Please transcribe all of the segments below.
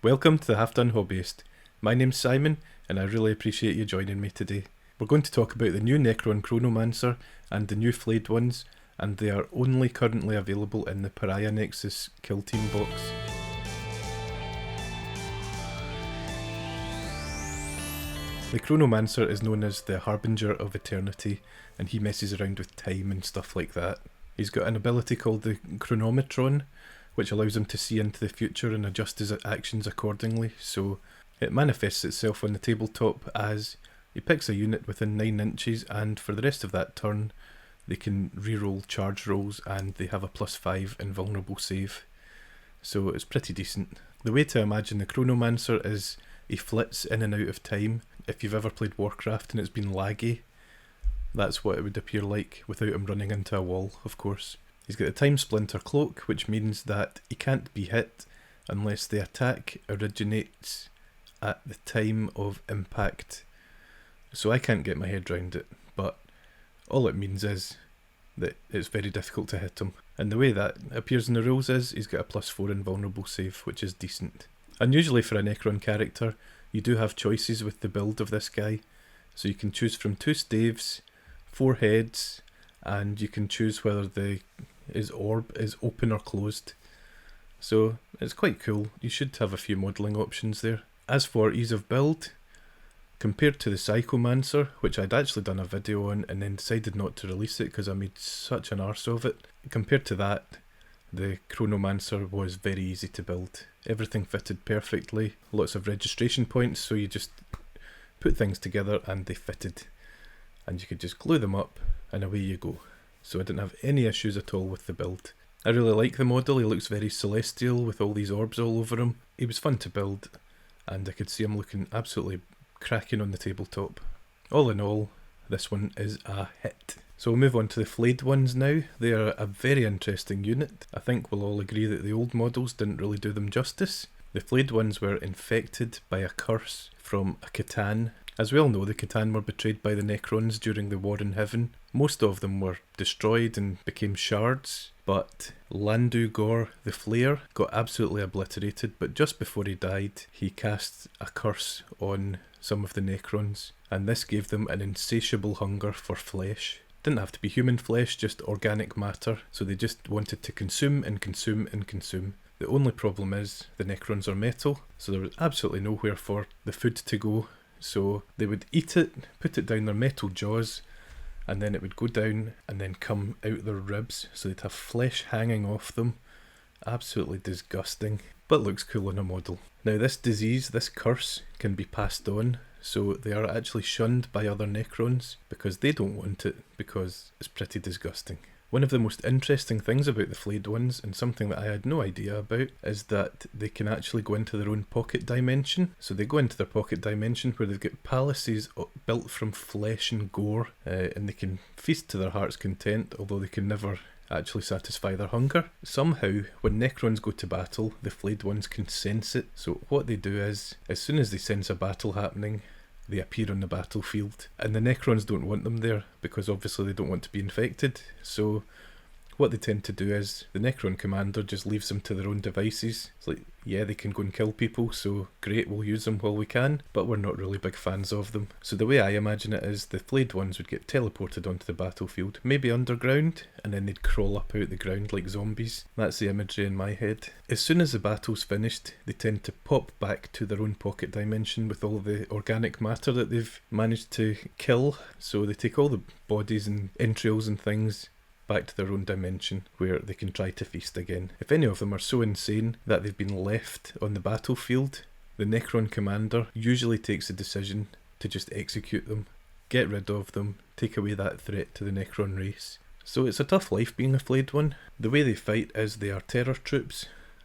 Welcome to the Half Done Hobbyist. My name's Simon, and I really appreciate you joining me today. We're going to talk about the new Necron Chronomancer and the new Flayed Ones, and they are only currently available in the Pariah Nexus Kill Team box. The Chronomancer is known as the Harbinger of Eternity, and he messes around with time and stuff like that. He's got an ability called the Chronometron, which allows him to see into the future and adjust his actions accordingly. So it manifests itself on the tabletop as he picks a unit within 9 inches, and for the rest of that turn they can reroll charge rolls and they have a +5 invulnerable save. So it's pretty decent. The way to imagine the Chronomancer is he flits in and out of time. If you've ever played Warcraft and it's been laggy, that's what it would appear like without him running into a wall, of course. He's got a Time Splinter Cloak, which means that he can't be hit unless the attack originates at the time of impact. So I can't get my head round it, but all it means is that it's very difficult to hit him. And the way that appears in the rules is he's got a +4 invulnerable save, which is decent. Unusually for a Necron character, you do have choices with the build of this guy. So you can choose from 2 staves, 4 heads, and you can choose whether his orb is open or closed. So it's quite cool. You should have a few modelling options there. As for ease of build, compared to the Psychomancer, which I'd actually done a video on and then decided not to release it because I made such an arse of it, compared to that, the Chronomancer was very easy to build. Everything fitted perfectly, lots of registration points, so you just put things together and they fitted. And you could just glue them up and away you go. So I didn't have any issues at all with the build. I really like the model. He looks very celestial with all these orbs all over him. He was fun to build, and I could see him looking absolutely cracking on the tabletop. All in all, this one is a hit. So we'll move on to the Flayed Ones now. They are a very interesting unit. I think we'll all agree that the old models didn't really do them justice. The Flayed Ones were infected by a curse from a Catan. As we all know, the Catan were betrayed by the Necrons during the War in Heaven. Most of them were destroyed and became shards, but Landu Gor the Flayer got absolutely obliterated, but just before he died, he cast a curse on some of the Necrons, and this gave them an insatiable hunger for flesh. Didn't have to be human flesh, just organic matter, so they just wanted to consume and consume and consume. The only problem is the Necrons are metal, so there was absolutely nowhere for the food to go. So they would eat it, put it down their metal jaws, and then it would go down and then come out their ribs. So they'd have flesh hanging off them. Absolutely disgusting, but looks cool on a model. Now this disease, this curse, can be passed on. So they are actually shunned by other Necrons because they don't want it, because it's pretty disgusting. One of the most interesting things about the Flayed Ones, and something that I had no idea about, is that they can actually go into their own pocket dimension. So they go into their pocket dimension where they've got palaces built from flesh and gore, and they can feast to their heart's content, although they can never actually satisfy their hunger. Somehow, when Necrons go to battle, the Flayed Ones can sense it. So what they do is, as soon as they sense a battle happening, they appear on the battlefield, and the Necrons don't want them there because obviously they don't want to be infected. So what they tend to do is the Necron commander just leaves them to their own devices. It's like, yeah, they can go and kill people, so great, we'll use them while we can, but we're not really big fans of them. So the way I imagine it is the Flayed Ones would get teleported onto the battlefield, maybe underground, and then they'd crawl up out the ground like zombies. That's the imagery in my head. As soon as the battle's finished, they tend to pop back to their own pocket dimension with all the organic matter that they've managed to kill. So they take all the bodies and entrails and things back to their own dimension where they can try to feast again. If any of them are so insane that they've been left on the battlefield, the Necron commander usually takes a decision to just execute them, get rid of them, take away that threat to the Necron race. So it's a tough life being a Flayed One. The way they fight is they are terror troops.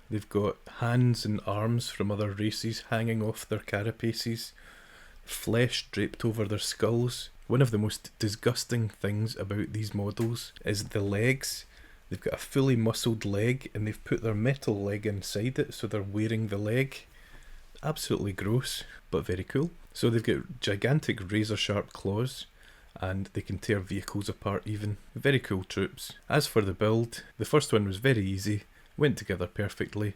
They've got hands and arms from other races hanging off their carapaces, flesh draped over their skulls. One of the most disgusting things about these models is the legs. They've got a fully muscled leg and they've put their metal leg inside it, so they're wearing the leg. Absolutely gross, but very cool. So they've got gigantic razor sharp claws and they can tear vehicles apart even. Very cool troops. As for the build, the first one was very easy, went together perfectly.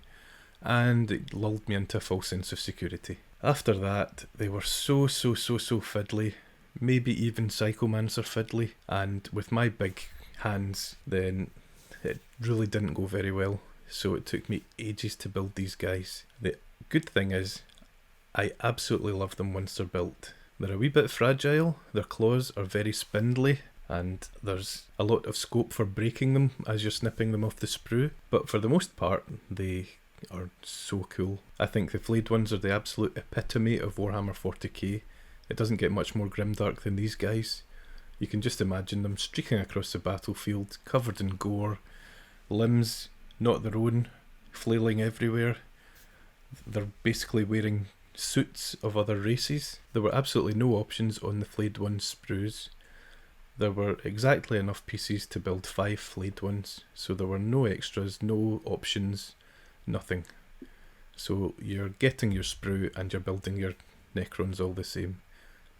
and it lulled me into a false sense of security. After that, they were so fiddly, maybe even Psychomancer fiddly, and with my big hands, then it really didn't go very well, so it took me ages to build these guys. The good thing is, I absolutely love them once they're built. They're a wee bit fragile, their claws are very spindly, and there's a lot of scope for breaking them as you're snipping them off the sprue, but for the most part, they are so cool. I think the Flayed Ones are the absolute epitome of Warhammer 40k. It doesn't get much more grimdark than these guys. You can just imagine them streaking across the battlefield, covered in gore, limbs not their own, flailing everywhere. They're basically wearing suits of other races. There were absolutely no options on the Flayed Ones sprues. There were exactly enough pieces to build 5 Flayed Ones, so there were no extras, no options, nothing. So you're getting your sprue and you're building your Necrons all the same.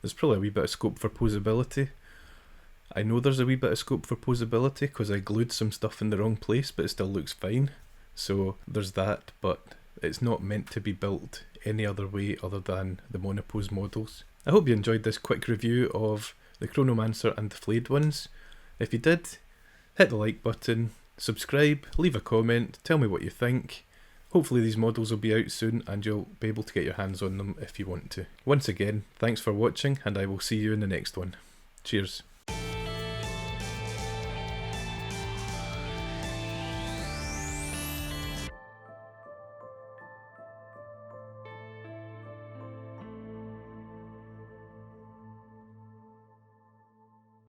There's probably a wee bit of scope for posability. I know there's a wee bit of scope for posability because I glued some stuff in the wrong place, but it still looks fine. So there's that, but it's not meant to be built any other way other than the monopose models. I hope you enjoyed this quick review of the Chronomancer and the Flayed Ones. If you did, hit the like button, subscribe, leave a comment, tell me what you think. Hopefully these models will be out soon and you'll be able to get your hands on them if you want to. Once again, thanks for watching and I will see you in the next one. Cheers.